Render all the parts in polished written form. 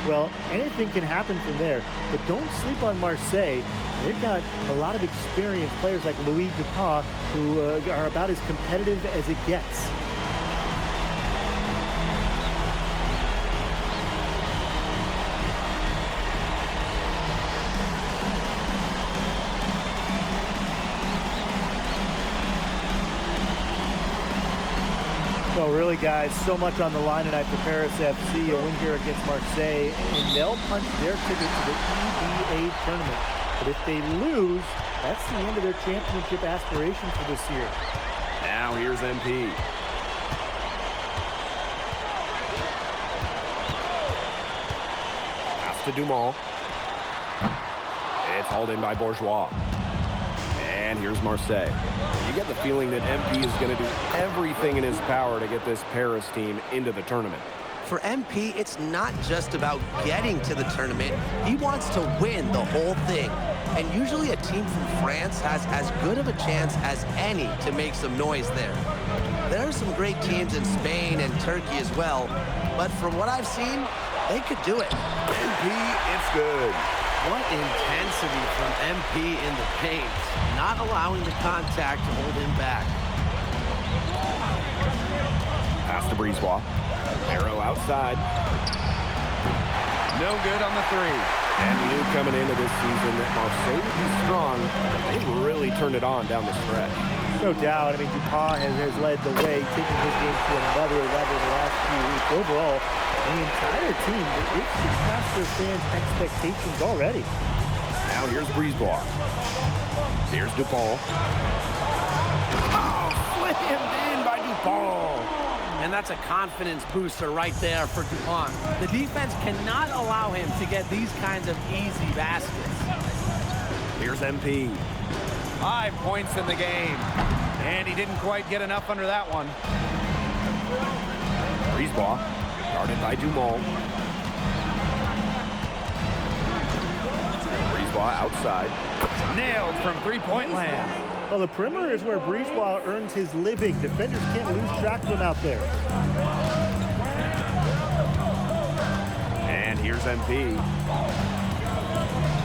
Well, anything can happen from there, but don't sleep on Marseille. They've got a lot of experienced players like Louis Dupont who are about as competitive as it gets. Well, really, guys, so much on the line tonight for Paris FC. A win here against Marseille, and they'll punch their ticket to the EBA tournament. But if they lose, that's the end of their championship aspirations for this year. Now here's MP. Pass to Dumont. It's hauled in by Bourgeois. And here's Marseille. You get the feeling that MP is going to do everything in his power to get this Paris team into the tournament. For MP, it's not just about getting to the tournament. He wants to win the whole thing. And usually a team from France has as good of a chance as any to make some noise there. There are some great teams in Spain and Turkey as well, but from what I've seen, they could do it. MP, it's good. What intensity from MP in the paint, not allowing the contact to hold him back. Pass to Brisebois. Arrow outside. No good on the three. And we knew coming into this season that Marseille would be strong, but they've really turned it on down the stretch. No doubt. I mean, Dupont has led the way, taking his game to another level the last few weeks. Overall, the entire team, it's surpassed their fans' expectations already. Now here's Brisebois. Here's Dupont. Oh, slammed in by Dupont. And that's a confidence booster right there for Dupont. The defense cannot allow him to get these kinds of easy baskets. Here's MP. 5 points in the game. And he didn't quite get enough under that one. Brisebois, guarded by Dumont. Brisebois outside. Nailed from three-point land. Well, the perimeter is where Brisebois earns his living. Defenders can't lose track of him out there. And here's MP.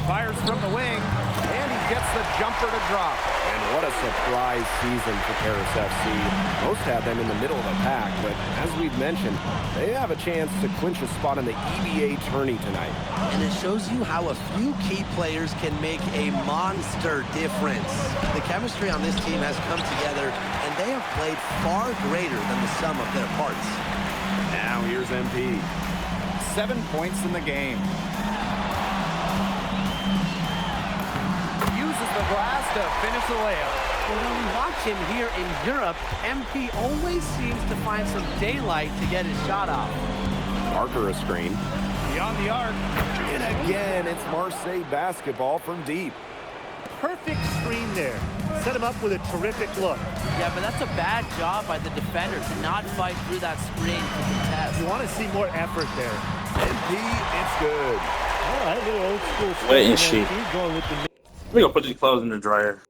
Fires from the wing, and he gets the jumper to drop. And what a surprise season for Paris FC. Most have them in the middle of the pack, but as we've mentioned, they have a chance to clinch a spot in the EBA tourney tonight. And it shows you how a few key players can make a monster difference. The chemistry on this team has come together, and they have played far greater than the sum of their parts. Now here's MP. 7 points in the game. Uses the glass to finish the layup. Well, when we watch him here in Europe, MP always seems to find some daylight to get his shot off. Parker a screen. Beyond the arc. And again, it's Marseille basketball from deep. Perfect screen there. Set him up with a terrific look. Yeah, but that's a bad job by the defender to not fight through that screen to contest. You want to see more effort there. MP, it's good. All right, little old school. Wait, and she. Going with the Let me go put these clothes in the dryer.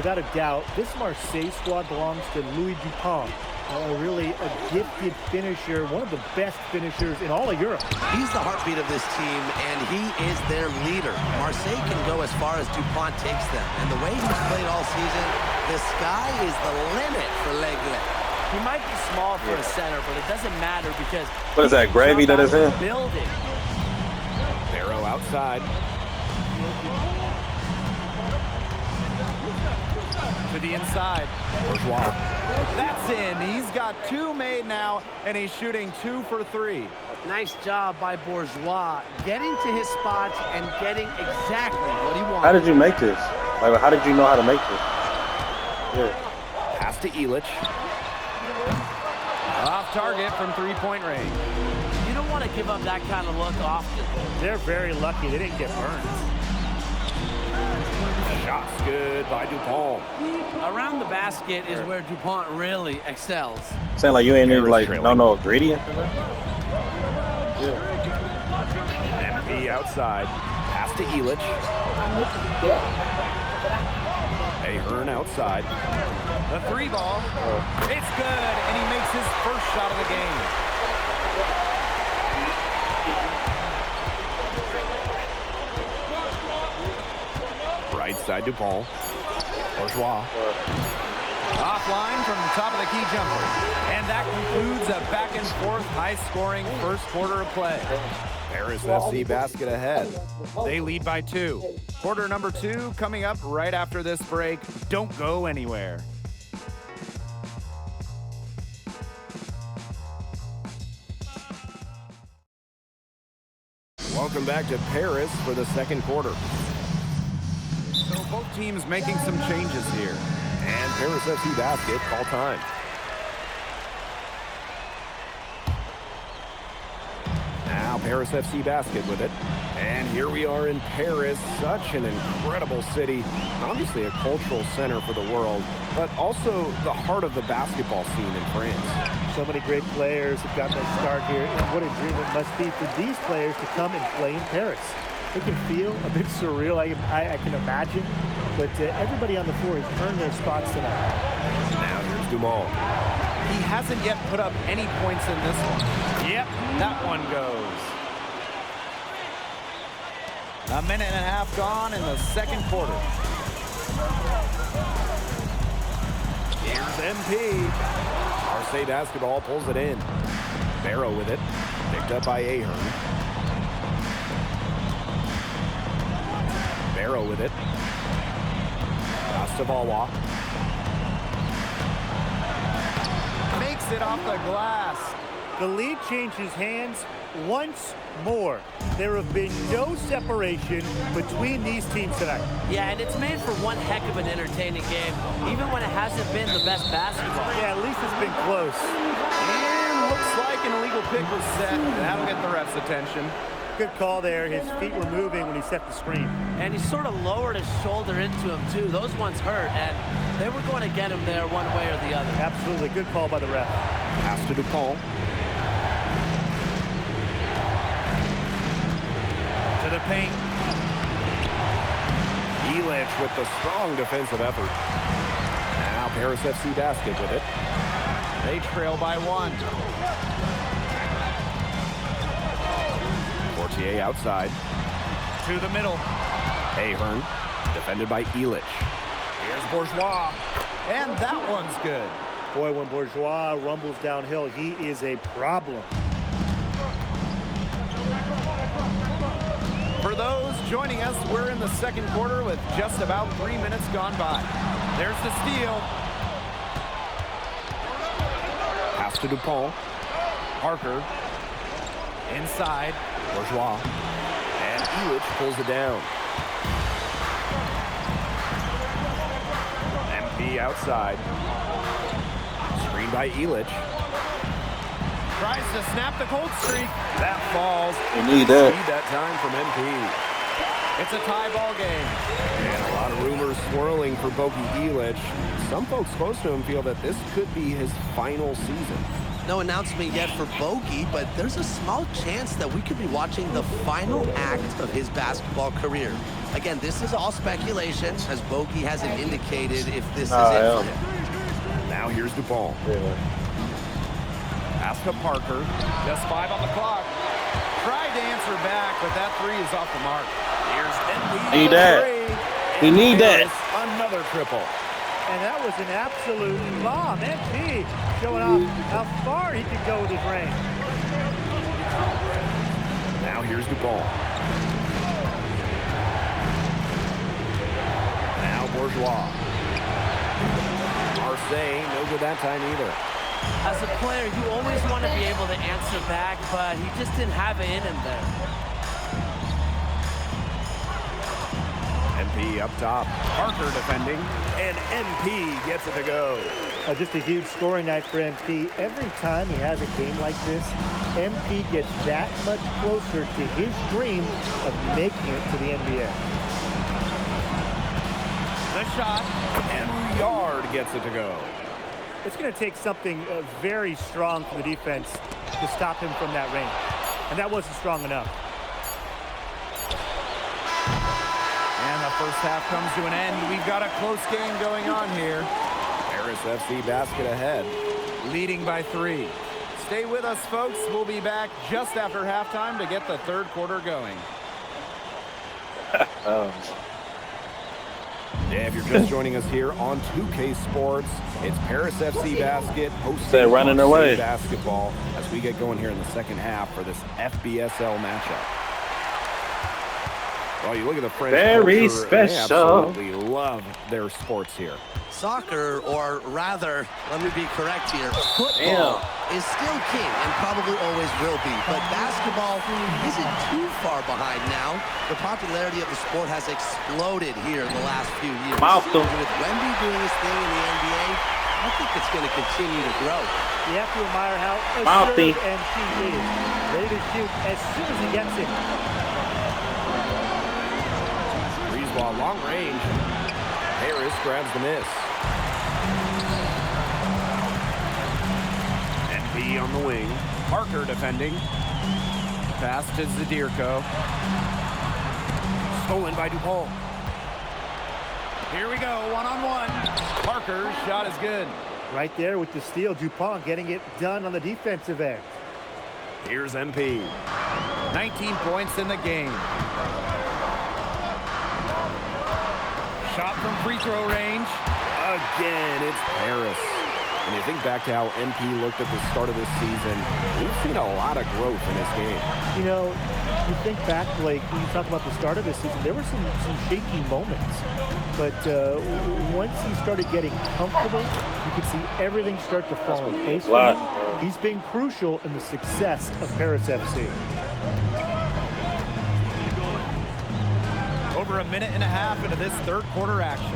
without a doubt, this Marseille squad belongs to Louis Dupont. Really a gifted finisher, one of the best finishers in all of Europe. He's the heartbeat of this team, and he is their leader. Marseille can go as far as Dupont takes them, and the way he's played all season, the sky is the limit for Legle. He might be small for a center, but it doesn't matter because What is that, gravy that is in? Building. Barrow outside. To the inside. Bourgeois. That's in. He's got 2 made now, and he's shooting 2 for 3. Nice job by Bourgeois getting to his spots and getting exactly what he wanted. How did you make this? Like, how did you know how to make this? Yeah. Pass to Illich. Off target from 3-point range. You don't want to give up that kind of look often. They're very lucky they didn't get burned. Shot's good by Dupont. Around the basket is where Dupont really excels. Saying like you ain't even like trailing. no ingredient. MP outside. Pass to Illich. Ahern outside. The 3 ball. It's good, and he makes his first shot of the game. Right side Dupont. Bourgeois. Offline from the top of the key jumper. And that concludes a back-and-forth, high-scoring first quarter of play. Paris FC basket ahead. They lead by 2. Quarter number 2 coming up right after this break. Don't go anywhere. Welcome back to Paris for the second quarter. So both teams making some changes here. And Paris FC basket, call time. Now Paris FC basket with it. And here we are in Paris, such an incredible city. Obviously a cultural center for the world, but also the heart of the basketball scene in France. So many great players have gotten their start here, and what a dream it must be for these players to come and play in Paris. It can feel a bit surreal, I can imagine, but everybody on the floor has earned their spots tonight. Now here's Dumont. He hasn't yet put up any points in this one. Yep, that one goes. A minute and a half gone in the second quarter. Here's MP. Marseille basketball pulls it in. Barrow with it. Picked up by Ahern. Barrow with it. Astavawa. Makes it off the glass. The lead changes hands once more. There have been no separation between these teams tonight. Yeah, and it's made for one heck of an entertaining game, even when it hasn't been the best basketball. Yeah, at least it's been close. And looks like an illegal pick was set. That'll get the ref's attention. Good call there. His feet were moving when he set the screen. And he sort of lowered his shoulder into him, too. Those ones hurt, and they were going to get him there one way or the other. Absolutely. Good call by the ref. Pass to Dupont. To the paint. Illich with the strong defensive effort. Now Paris FC basket with it. They trail by 1. Portier outside. To the middle. Ahern, defended by Illich. Here's Bourgeois. And that one's good. Boy, when Bourgeois rumbles downhill, he is a problem. For those joining us, we're in the second quarter with just about 3 minutes gone by. There's the steal. Pass to Dupont. Parker. Inside. Bourgeois. And Illich pulls it down. MP outside. Screened by Illich. Tries to snap the cold streak. That falls. You need that. Need that time from MP. It's a tie ball game. And a lot of rumors swirling for Boki Illich. Some folks close to him feel that this could be his final season. No announcement yet for Bogey, but there's a small chance that we could be watching the final act of his basketball career. Again, this is all speculation, as Bogey hasn't indicated if this is it for him. Now here's DuPont. Pass to Parker. Just 5 on the clock. Tried to answer back, but that 3 is off the mark. Here's NP. Need that. He need that. Another triple. And that was an absolute bomb. NP showing off how far he can go with his range. Now here's DuPont. Now Bourgeois. Marseille, no good that time either. As a player, you always want to be able to answer back, but he just didn't have it in him there. MP up top. Parker defending, and MP gets it to go. Just a huge scoring night for MP. Every time he has a game like this, MP gets that much closer to his dream of making it to the NBA. The shot. And Yard gets it to go. It's going to take something very strong from the defense to stop him from that range. And that wasn't strong enough. And the first half comes to an end. We've got a close game going on here. Paris FC basket ahead. Leading by 3. Stay with us, folks. We'll be back just after halftime to get the third quarter going. Yeah, if you're just joining us here on 2K Sports, it's Paris FC basket hosting running their way. basketball as we get going here in the second half for this FBSL matchup. Well, you look at the French Very culture, special. They absolutely love their sports here. Soccer, or rather, let me be correct here, football is still king and probably always will be. But basketball isn't too far behind now. The popularity of the sport has exploded here in the last few years. With Wemby doing his thing in the NBA, I think it's going to continue to grow. You have to admire how assertive MP is. Ready to shoot as soon as he gets it. Breezeball long range. Harris grabs the miss. NP on the wing. Parker defending. Pass to Zadirko. Stolen by DuPont. Here we go, one-on-one. Parker's shot is good. Right there with the steal, DuPont getting it done on the defensive end. Here's MP. 19 points in the game. Shot from free throw range. Again, it's Paris. And you think back to how MP looked at the start of this season, we've seen a lot of growth in this game. You know, you think back, Blake, when you talk about the start of this season, there were some shaky moments. But once he started getting comfortable, you could see everything start to fall in place for him. He's been crucial in the success of Paris FC. Over a minute and a half into this third quarter action.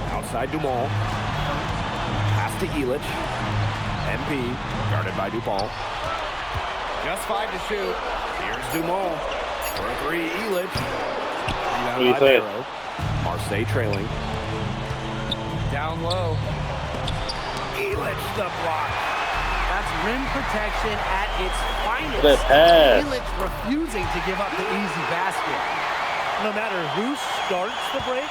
Outside Dumont. Pass to Elich. MP guarded by DuPont. Just 5 to shoot. Here's Dumont. For a 3, Elich. What do you think? Marseille trailing. Down low. Elich the block. That's rim protection at its finest. Good pass. Elich refusing to give up the easy basket. No matter who starts the break,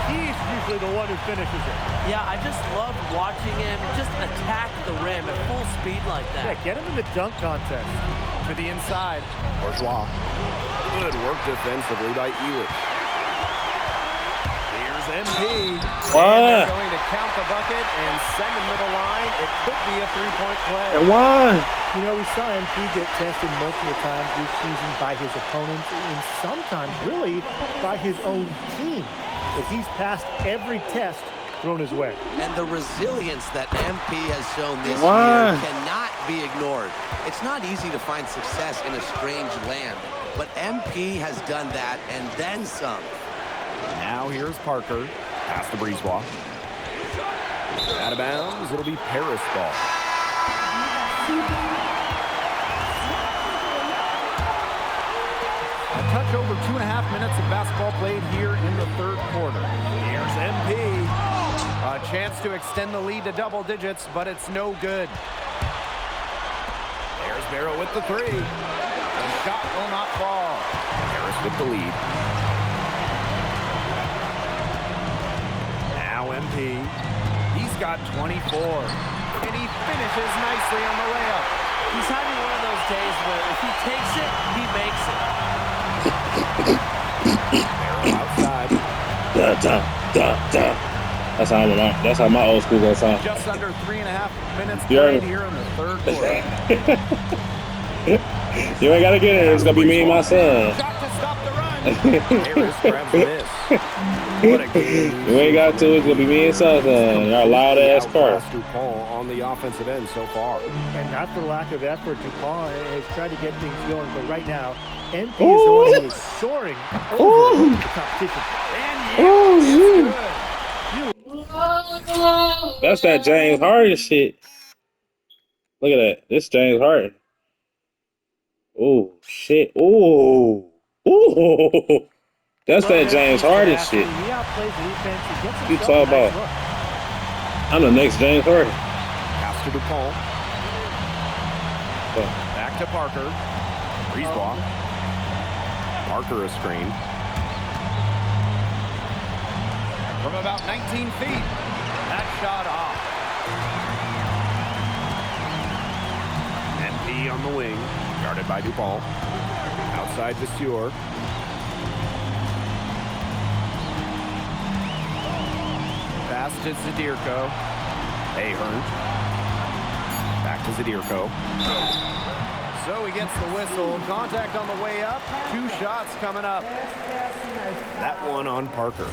he's usually the one who finishes it. Yeah, I just love watching him just attack the rim at full speed like that. Yeah, get him in the dunk contest. To the inside. Bourgeois. Good work defensively by Elich. Here's MP. What? And they're going to count the bucket and send him to the line. It could be a three-point play. And why? You know, we saw MP get tested multiple times this season by his opponents and sometimes really by his own team. But he's passed every test thrown his way. And the resilience that MP has shown this year cannot be ignored. It's not easy to find success in a strange land, but MP has done that and then some. Now here's Parker. Pass to Breezeball. Out of bounds. It'll be Paris ball. A touch over 2.5 minutes of basketball played here in the third quarter. Here's MP. A chance to extend the lead to double digits, but it's no good. Here's Barrow with the three. The shot will not fall. Harris with the lead. Now MP. He's got 24. And he finishes nicely on the layup. He's having one of those days where if he takes it, he makes it. Barrow outside. That's how my old school goes on. Just under 3.5 minutes You played heard. here in the third quarter. You ain't gotta get it. It's gonna be me and my son. Shot to stop the run. Harris grabs the miss. What a game. You ain't got to. It's gonna be me and son. Our loud ass car. Outclassed DuPont on the offensive end so far. And not for lack of effort, DuPont has tried to get things going, but right now, MP is the one who is soaring over the competition. And yeah, That's that James Harden shit. Look at that. This James Harden. Oh shit. Oh. Oh. That's that James Harden shit. He outplays the defense. He gets You himself talk a nice about. look. I'm the next James Harden. Pass to DuPont. Back to Parker. Breeze block. Parker a screen. from about 19 feet. That shot off. MP on the wing, guarded by DuPont. Outside to Stewart. Pass to Zadirko. Ahern. Back to Zadirko. So he gets the whistle. Contact on the way up. 2 shots coming up. That one on Parker.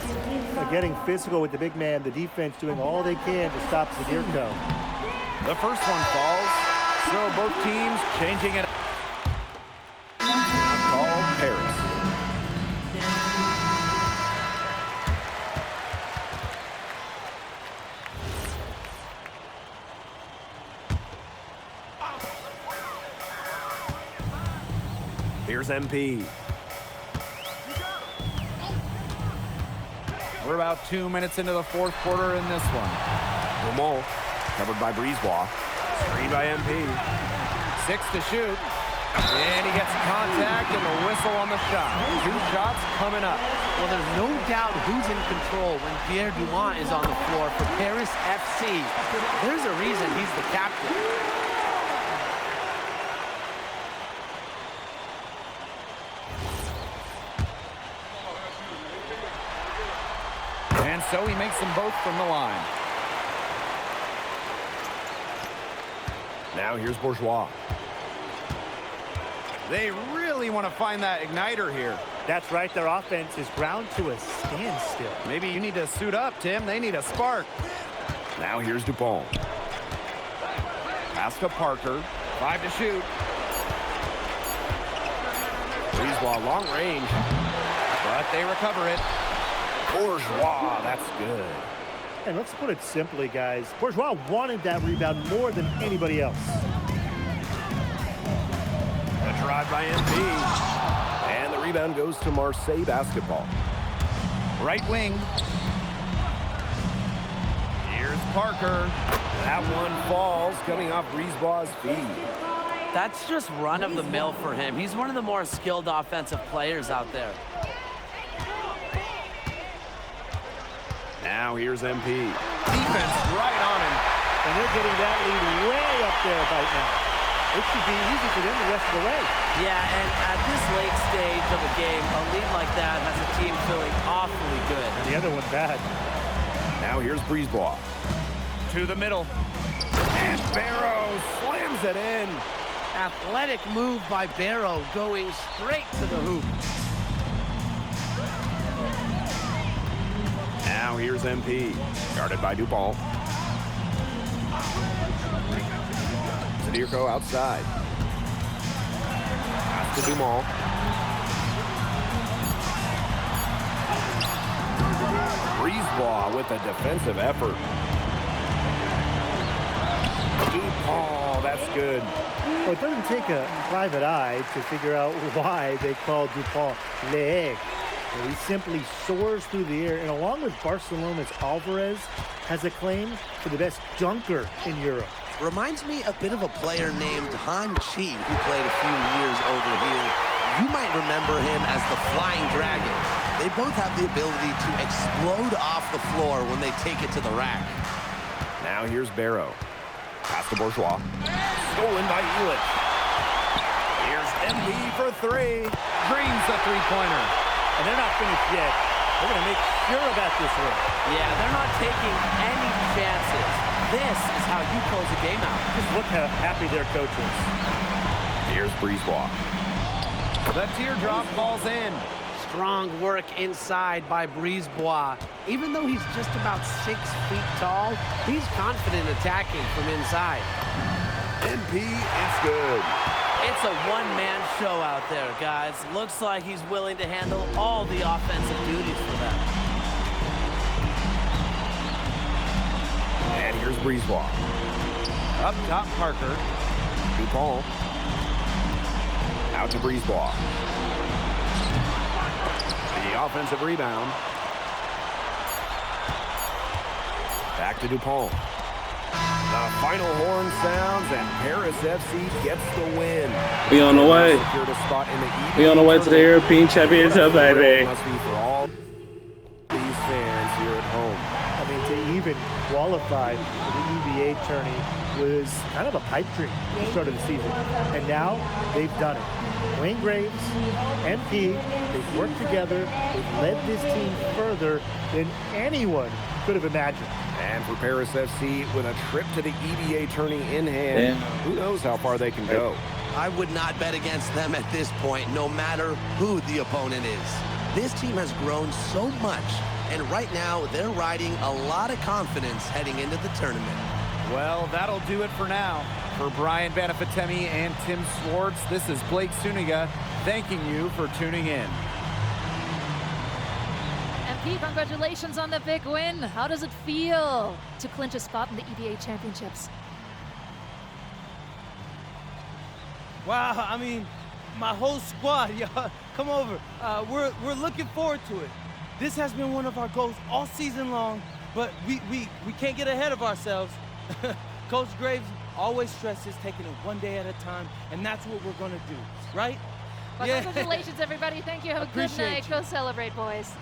Getting physical with the big man, the defense doing all they can to stop Zadirko. The first one falls. So both teams changing it. Call Paris. Here's MP. We're about 2 minutes into the fourth quarter in this one. Lamont, covered by Breezewall. Screen by MP. 6 to shoot. And he gets contact and the whistle on the shot. 2 shots coming up. Well, there's no doubt who's in control when Pierre Dumont is on the floor for Paris FC. There's a reason he's the captain. And so he makes them both from the line. Now here's Bourgeois. They really want to find that igniter here. That's right, their offense is ground to a standstill. Maybe you need to suit up, Tim. They need a spark. Now here's DuPont. Pass to Parker. 5 to shoot. Breezewall, long range. But they recover it. Bourgeois, that's good. And let's put it simply, guys. Bourgeois wanted that rebound more than anybody else. A drive by MP. And the rebound goes to Marseille basketball. Right wing. Here's Parker. That one falls, coming off Breezewall's feed. That's just run-of-the-mill for him. He's one of the more skilled offensive players out there. Now here's MP. Defense right on him. And they're getting that lead way up there right now. It should be easy for them the rest of the way. Yeah, and at this late stage of the game, a lead like that has a team feeling awfully good. And the other one bad. Now here's Breezewall. To the middle. And Barrow slams it in. Athletic move by Barrow, going straight to the hoop. Now here's MP, guarded by DuPont. Zadirko outside. Pass to Dumont. Breezewall with a defensive effort. DuPont, that's good. Well, it doesn't take a private eye to figure out why they call DuPont l'aigle. He simply soars through the air, and along with Barcelona's Alvarez, has a claim for the best dunker in Europe. Reminds me a bit of a player named Han Chi, who played a few years over here. You might remember him as the Flying Dragon. They both have the ability to explode off the floor when they take it to the rack. Now here's Barrow. Pass to Bourgeois. Stolen by Elich. Here's MB for three. Dreams the three-pointer. And they're not finished yet. They're going to make sure about this one. Yeah, they're not taking any chances. This is how you close a game out. Just look how happy their coach is. Here's Brisebois. The teardrop falls in. Strong work inside by Brisebois. Even though he's just about 6 feet tall, he's confident attacking from inside. NP is good. It's a one-man show out there, guys. Looks like he's willing to handle all the offensive duties for them. And here's Brisebois. Up top, Parker. Dupont. Out to Brisebois. The offensive rebound. Back to Dupont. The final horn sounds, and Paris FC gets the win. We on the way. Secured a spot in the We on the way to the European Championship, baby. Must be for all these fans here at home. I mean, to even qualify for the EVA tourney was kind of a pipe dream at the start of the season. And now they've done it. Wayne Graves, MP, they've worked together. They've led this team further than anyone could have imagined. And for Paris FC, with a trip to the EVA tourney in hand, who knows how far they can go. I would not bet against them at this point, no matter who the opponent is. This team has grown so much, and right now they're riding a lot of confidence heading into the tournament. Well, that'll do it for now. For Brian Banafitemi and Tim Swartz, this is Blake Suniga thanking you for tuning in. MP, congratulations on the big win. How does it feel to clinch a spot in the EVA Championships? Wow, I mean, my whole squad, y'all, come over. We're looking forward to it. This has been one of our goals all season long, but we can't get ahead of ourselves. Coach Graves always stresses taking it one day at a time, and that's what we're going to do, right? Well, congratulations, everybody. Thank you. Have a good night. Go celebrate, boys.